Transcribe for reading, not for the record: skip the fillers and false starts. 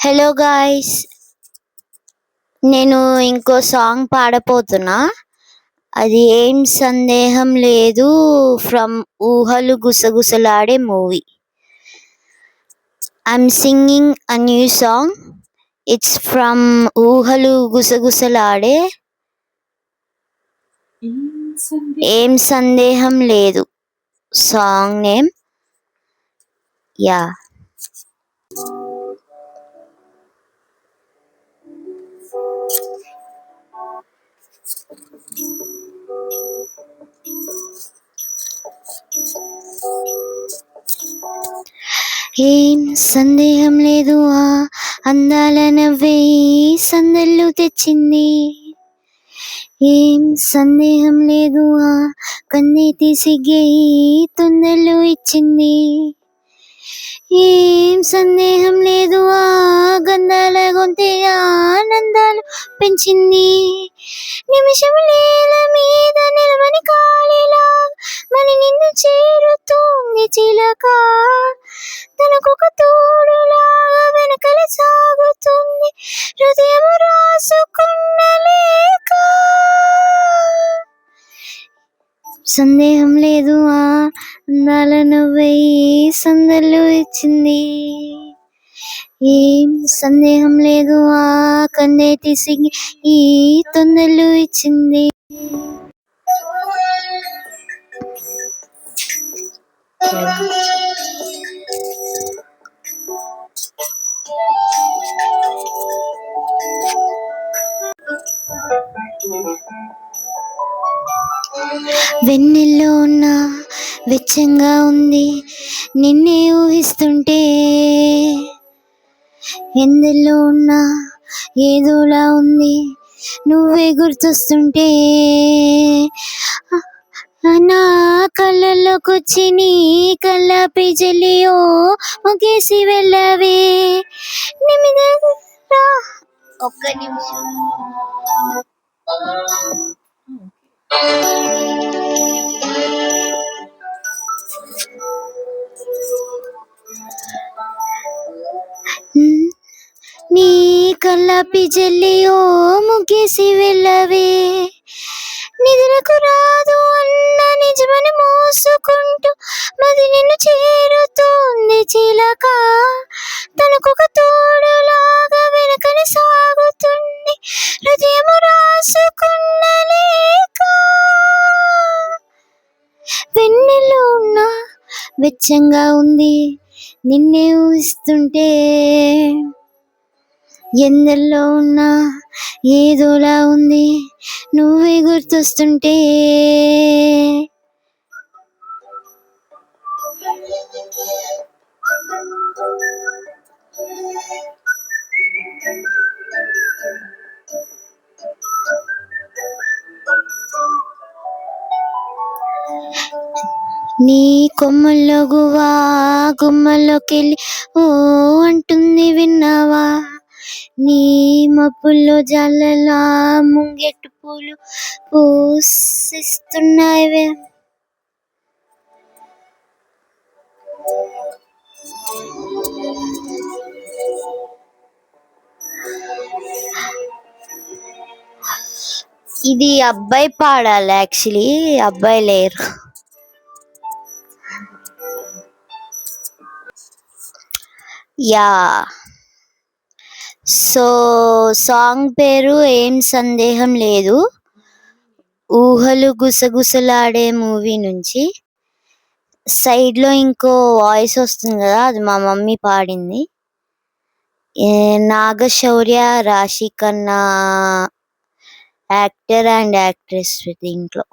Hello guys, నేను ఇంకో song పాడపోతున్నా. అది ఏం సందేహం లేదు from Oohalu Gusagusalade movie. I'm singing a new song. It's from Oohalu Gusagusalade ఏం సందేహం లేదు సాంగ్ నేమ్. యా, ఏం సందేహం లేదు ఆ అందాల నవ్వే సందళ్ళు తెచ్చింది. ఏం సందేహం లేదు ఆ కన్నీటి సిగ్గే తొందరలు ఇచ్చింది. ఏం సందేహం లేదు ఆ గంధాల గొంతే ఆనందాలు పెంచింది. నిమిషం నేల మీద నిలవని కాలిలా మరి నిన్ను చేరుతోంది చిలక. తనకొక తోడులాగా వెనకల సాగుతుంది హృదయం రాసుకున్న లేక. సందేహం లేదు ఆ అందాల నవ్వే సందళ్ళు ఇచ్చింది. ఏం సందేహం లేదు ఆ కన్నేటి సిగ్గి ఈ తొందరలు ఇచ్చింది. వెన్నెల్లో ఉన్న వెచ్చంగా ఉంది నిన్నే ఊహిస్తుంటే. ఎందెల్లో ఉన్నా ఏదోలా ఉంది నువ్వే గుర్తొస్తుంటే. నా కళ్ళల్లోకొచ్చి నీ కళ్ళాపి చెల్లియో ముగేసి వెళ్ళవే నిమిదరా. ఒక్క నిమిషం. నీ కళ్ళాపి జల్లియో ముగేసి వెళ్ళవే నిద్రకు రాదు అన్న నిజమని మోసుకుంటూ మది నిన్ను చేరుతోంది చిలక. తనకొక తోడులాగా వెనకని సాగుతుంది హృదయం రాసుకున్న లేక. వెన్నెల్లో ఉన్న వెచ్చంగా ఉంది నిన్నే ఊహిస్తుంటే. ఎందల్లో ఉన్నా ఏదోలా ఉంది నువ్వే గుర్తొస్తుంటే. నీ కొమ్మల్లో గువా గుమ్మల్లోకెళ్ళి ఓ అంటుంది విన్నావా. నీ మబ్బుల్లో జల్లలా ముంగెట్టు పూలు పూసిస్తున్నాయివే. ఇది అబ్బాయి పాడాలి, యాక్చువల్లీ అబ్బాయి లేరు. యా, సో సాంగ్ పేరు ఏం సందేహం లేదు, ఊహలు గుసగుసలాడే మూవీ నుంచి. సైడ్లో ఇంకో వాయిస్ వస్తుంది కదా, అది మా మమ్మీ పాడింది. నాగశౌర్య, రాశి ఖన్నా యాక్టర్ అండ్ యాక్ట్రెస్ దీంట్లో.